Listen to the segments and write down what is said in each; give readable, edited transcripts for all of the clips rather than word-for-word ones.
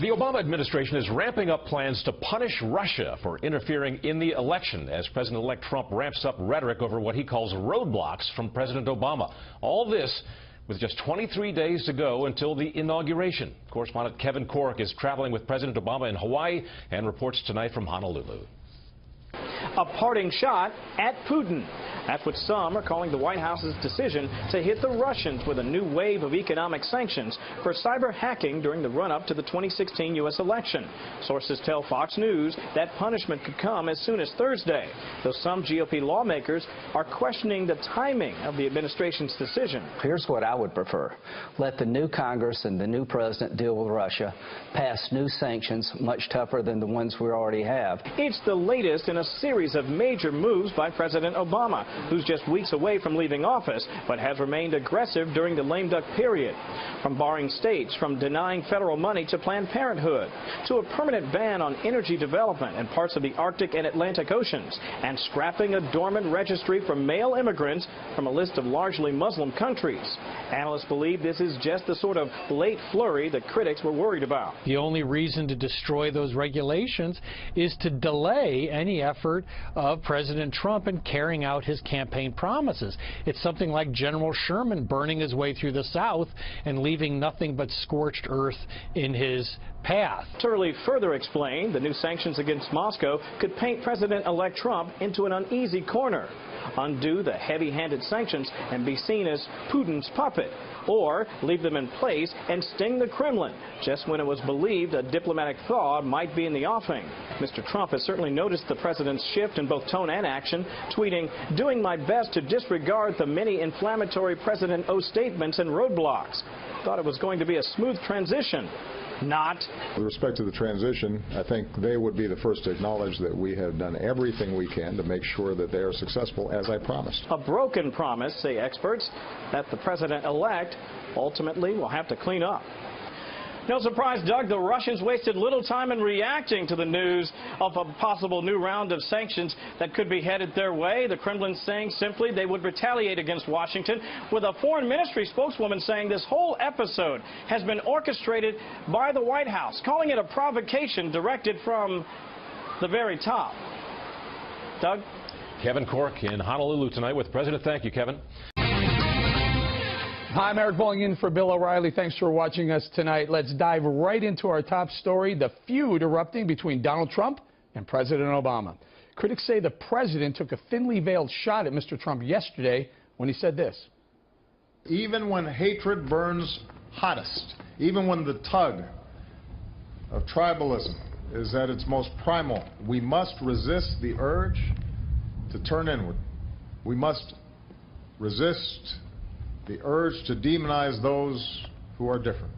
The Obama administration is ramping up plans to punish Russia for interfering in the election as President-elect Trump ramps up rhetoric over what he calls roadblocks from President Obama. All this with just 23 days to go until the inauguration. Correspondent Kevin Corke is traveling with President Obama in Hawaii and reports tonight from Honolulu. A parting shot at Putin. That's what some are calling the White House's decision to hit the Russians with a new wave of economic sanctions for cyber hacking during the run-up to the 2016 U.S. election. Sources tell Fox News that punishment could come as soon as Thursday, though some GOP lawmakers are questioning the timing of the administration's decision. Here's what I would prefer. Let the new Congress and the new president deal with Russia, pass new sanctions much tougher than the ones we already have. It's the latest in a series of major moves by President Obama, who's just weeks away from leaving office, but has remained aggressive during the lame duck period. From barring states from denying federal money to Planned Parenthood, to a permanent ban on energy development in parts of the Arctic and Atlantic Oceans, and scrapping a dormant registry for male immigrants from a list of largely Muslim countries. Analysts believe this is just the sort of late flurry that critics were worried about. The only reason to destroy those regulations is to delay any effort of President Trump in carrying out his campaign promises. It's something like General Sherman burning his way through the South and leaving nothing but scorched earth in his path. Turley further explained the new sanctions against Moscow could paint President-elect Trump into an uneasy corner, undo the heavy-handed sanctions and be seen as Putin's puppet, or leave them in place and sting the Kremlin just when it was believed a diplomatic thaw might be in the offing. Mr. Trump has certainly noticed the president's shift in both tone and action, tweeting, "Doing my best to disregard the many inflammatory President O statements and roadblocks. Thought it was going to be a smooth transition. Not." With respect to the transition, I think they would be the first to acknowledge that we have done everything we can to make sure that they are successful, as I promised. A broken promise, say experts, that the president-elect ultimately will have to clean up. No surprise, Doug, the Russians wasted little time in reacting to the news of a possible new round of sanctions that could be headed their way. The Kremlin saying simply they would retaliate against Washington, with a foreign ministry spokeswoman saying this whole episode has been orchestrated by the White House, calling it a provocation directed from the very top. Doug? Kevin Corke in Honolulu tonight with President. Thank you, Kevin. Hi, I'm Eric Bolling in for Bill O'Reilly. Thanks for watching us tonight. Let's dive right into our top story, the feud erupting between Donald Trump and President Obama. Critics say the president took a thinly veiled shot at Mr. Trump yesterday when he said this. Even when hatred burns hottest, even when the tug of tribalism is at its most primal, we must resist the urge to turn inward. We must resist the urge to demonize those who are different.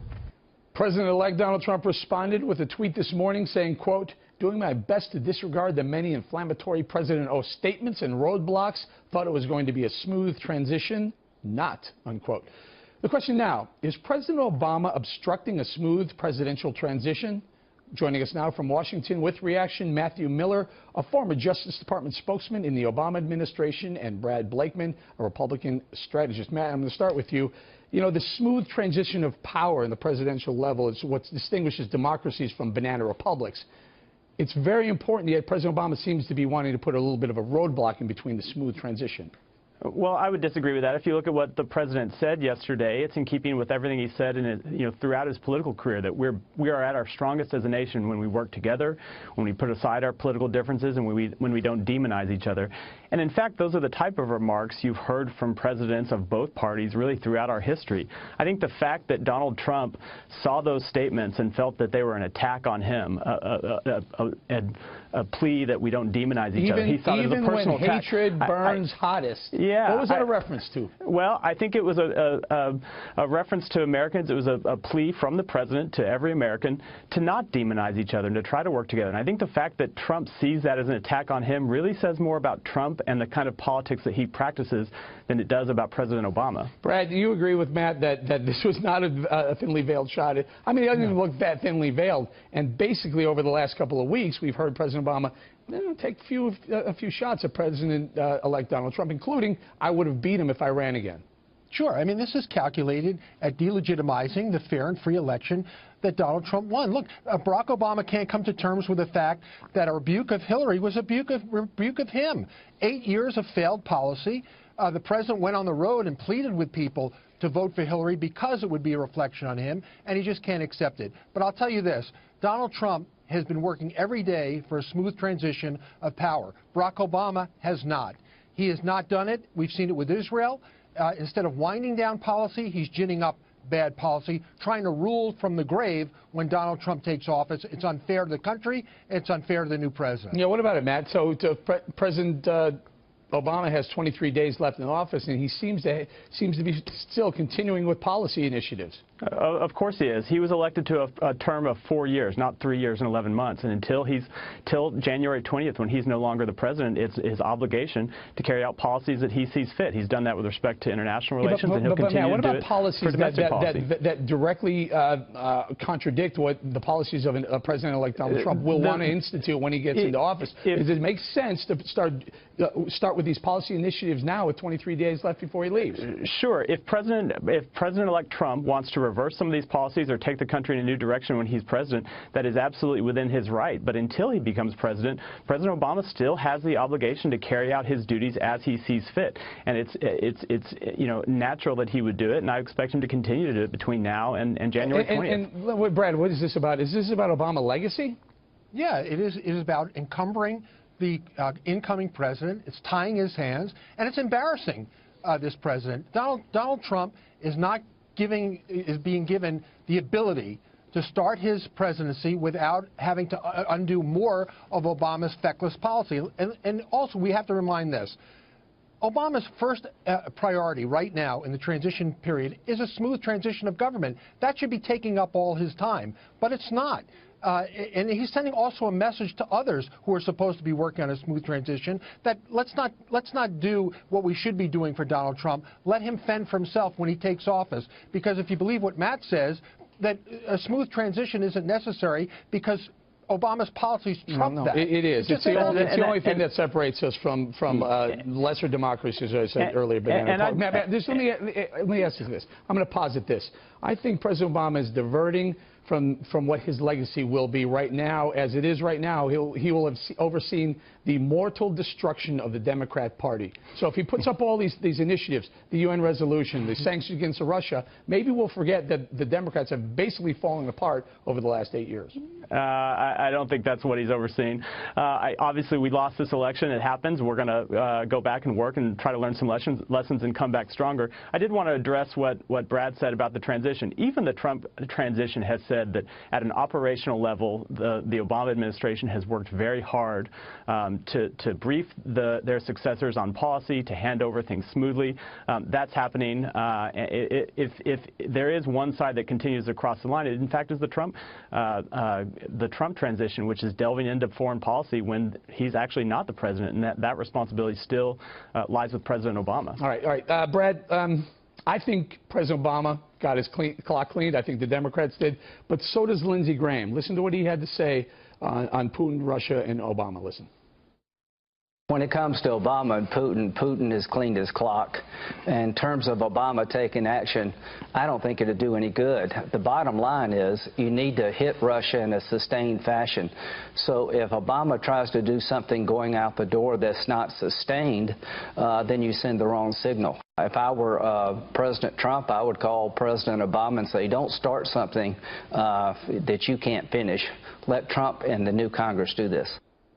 President-elect Donald Trump responded with a tweet this morning saying, quote, "Doing my best to disregard the many inflammatory President O statements and roadblocks. Thought it was going to be a smooth transition. Not," unquote. The question now, is President Obama obstructing a smooth presidential transition? Joining us now from Washington with reaction, Matthew Miller, a former Justice Department spokesman in the Obama administration, and Brad Blakeman, a Republican strategist. Matt, I'm going to start with you. You know, the smooth transition of power in the presidential level is what distinguishes democracies from banana republics. It's very important, yet President Obama seems to be wanting to put a little bit of a roadblock in between the smooth transition. Well, I would disagree with that. If you look at what the president said yesterday, it's in keeping with everything he said throughout his political career, that we are at our strongest as a nation when we work together, when we put aside our political differences, and when we don't demonize each other. And in fact, those are the type of remarks you've heard from presidents of both parties really throughout our history. I think the fact that Donald Trump saw those statements and felt that they were an attack on him, a plea that we don't demonize each other. He thought it was a personal attack. Even when hatred burns hottest. Yeah. What was that a reference to? Well, I think it was a reference to Americans. It was a plea from the president to every American to not demonize each other and to try to work together. And I think the fact that Trump sees that as an attack on him really says more about Trump and the kind of politics that he practices than it does about President Obama. Brad, do you agree with Matt that this was not a thinly veiled shot? I mean, it doesn't even look that thinly veiled. And basically, over the last couple of weeks, we've heard President Obama take a few shots at President-elect Donald Trump, including, "I would have beat him if I ran again." Sure. I mean, this is calculated at delegitimizing the fair and free election that Donald Trump won. Look, Barack Obama can't come to terms with the fact that a rebuke of Hillary was a rebuke of him. 8 years of failed policy. The president went on the road and pleaded with people to vote for Hillary because it would be a reflection on him, and he just can't accept it. But I'll tell you this, Donald Trump has been working every day for a smooth transition of power. Barack Obama has not. He has not done it. We've seen it with Israel. Instead of winding down policy, he's ginning up bad policy, trying to rule from the grave when Donald Trump takes office. It's unfair to the country. It's unfair to the new president. Yeah, what about it, Matt? So President Obama has 23 days left in office, and he seems to be still continuing with policy initiatives. Of course he is. He was elected to a term of 4 years, not 3 years and 11 months. And till January 20th, when he's no longer the president, it's his obligation to carry out policies that he sees fit. He's done that with respect to international relations, and he'll continue to do it for domestic policy. That directly contradict what the policies of President-elect Donald Trump will want to institute when he gets into office? Does it make sense to start with these policy initiatives now with 23 days left before he leaves? Sure. If President-elect Trump wants to reverse some of these policies or take the country in a new direction when he's president, that is absolutely within his right. But until he becomes president, President Obama still has the obligation to carry out his duties as he sees fit. And it's natural that he would do it, and I expect him to continue to do it between now and January 20th. And Brad, what is this about? Is this about Obama legacy? Yeah, it is. It is about encumbering the incoming president. It's tying his hands, and it's embarrassing this president. Donald Trump is being given the ability to start his presidency without having to undo more of Obama's feckless policy. And also, we have to remind this. Obama's first priority right now in the transition period is a smooth transition of government. That should be taking up all his time, but it's not. And he's sending also a message to others who are supposed to be working on a smooth transition that let's not do what we should be doing for Donald Trump. Let him fend for himself when he takes office. Because if you believe what Matt says, that a smooth transition isn't necessary because Obama's policies trump that. It is. It's the only thing that separates us from lesser democracies, as I said earlier. Matt, let me ask you this. I'm going to posit this. I think President Obama is diverting from what his legacy will be right now. As it is right now, he will have overseen the mortal destruction of the Democrat Party. So if he puts up all these initiatives, the UN resolution, the sanctions against Russia, maybe we'll forget that the Democrats have basically fallen apart over the last 8 years. I don't think that's what he's overseeing. Obviously, we lost this election. It happens. We're going to go back and work and try to learn some lessons and come back stronger. I did want to address what Brad said about the transition. Even the Trump transition has said that at an operational level, the Obama administration has worked very hard to brief their successors on policy, to hand over things smoothly. That's happening. If there is one side that continues to cross the line, it in fact is the Trump transition, which is delving into foreign policy when he's actually not the president, and that responsibility still lies with President Obama. All right. Brad, I think President Obama got his clock cleaned. I think the Democrats did. But so does Lindsey Graham. Listen to what he had to say on Putin, Russia, and Obama. Listen. When it comes to Obama and Putin has cleaned his clock. In terms of Obama taking action, I don't think it'll do any good. The bottom line is you need to hit Russia in a sustained fashion. So if Obama tries to do something going out the door that's not sustained, then you send the wrong signal. If I were President Trump, I would call President Obama and say, don't start something that you can't finish. Let Trump and the new Congress do this.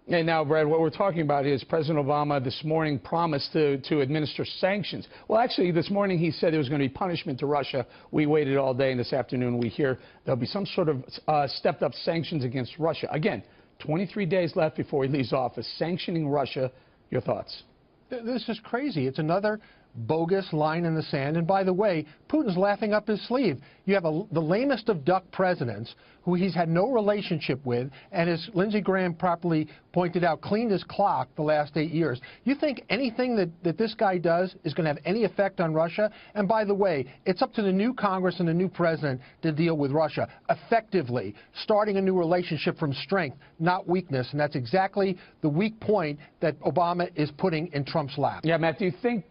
And now, Brad, what we're talking about is President Obama this morning promised to administer sanctions. Well, actually, this morning he said there was going to be punishment to Russia. We waited all day, and this afternoon we hear there'll be some sort of stepped-up sanctions against Russia. Again, 23 days left before he leaves office. Sanctioning Russia. Your thoughts? This is crazy. It's another bogus line in the sand. And by the way, Putin's laughing up his sleeve. You have the lamest of duck presidents who he's had no relationship with, and as Lindsey Graham properly pointed out, cleaned his clock the last 8 years. You think anything that this guy does is going to have any effect on Russia? And by the way, it's up to the new Congress and the new president to deal with Russia effectively, starting a new relationship from strength, not weakness. And that's exactly the weak point that Obama is putting in Trump's lap. Yeah, Matt, do you think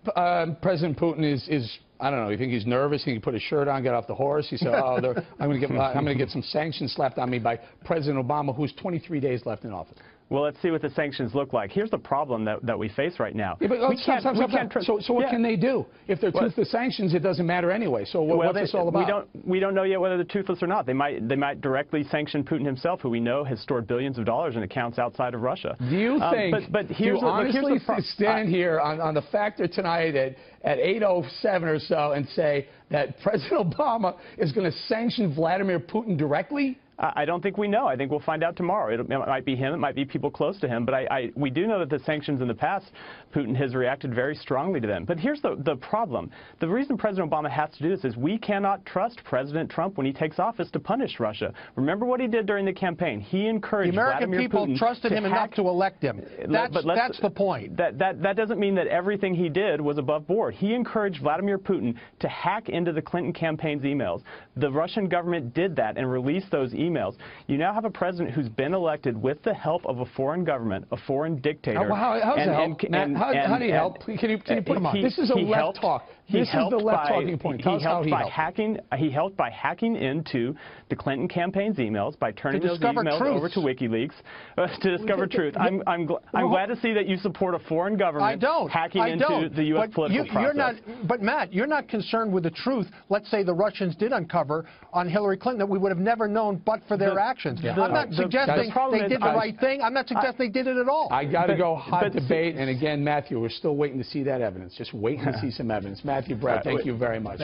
President Putin is I don't know. You think he's nervous? He can put his shirt on, get off the horse. He said, "Oh, I'm going to get some sanctions slapped on me by President Obama, who's 23 days left in office." Well, let's see what the sanctions look like. Here's the problem that we face right now. Yeah, but So what can they do? If they're toothless sanctions, it doesn't matter anyway. So what's this all about? We don't know yet whether they're toothless or not. They might directly sanction Putin himself, who we know has stored billions of dollars in accounts outside of Russia. Do you think? But do you honestly stand here on the factor tonight at 8:07 or so and say that President Obama is going to sanction Vladimir Putin directly? I don't think we know. I think we'll find out tomorrow. It might be him. It might be people close to him. But we do know that the sanctions in the past, Putin has reacted very strongly to them. But here's the problem. The reason President Obama has to do this is we cannot trust President Trump when he takes office to punish Russia. Remember what he did during the campaign. He encouraged Vladimir Putin the American people trusted him enough to elect him. That's the point. That doesn't mean that everything he did was above board. He encouraged Vladimir Putin to hack into the Clinton campaign's emails. The Russian government did that and released those emails. You now have a president who's been elected with the help of a foreign government, a foreign dictator. How's it help? How do you help? Can you put him on? This is a left talk. This is the left talking point. Tell us how he helped. He helped by hacking into the Clinton campaign's emails, by turning those emails over to WikiLeaks to discover truth. I'm glad to see that you support a foreign government hacking into the U.S. political process. But Matt, you're not concerned with the truth. Let's say the Russians did uncover on Hillary Clinton that we would have never known but for their actions. I'm not suggesting they did the right thing. I'm not suggesting they did it at all. I got to go hot debate. And again, Matthew, we're still waiting to see that evidence. Just waiting to see some evidence. Matthew Brad, thank you very much.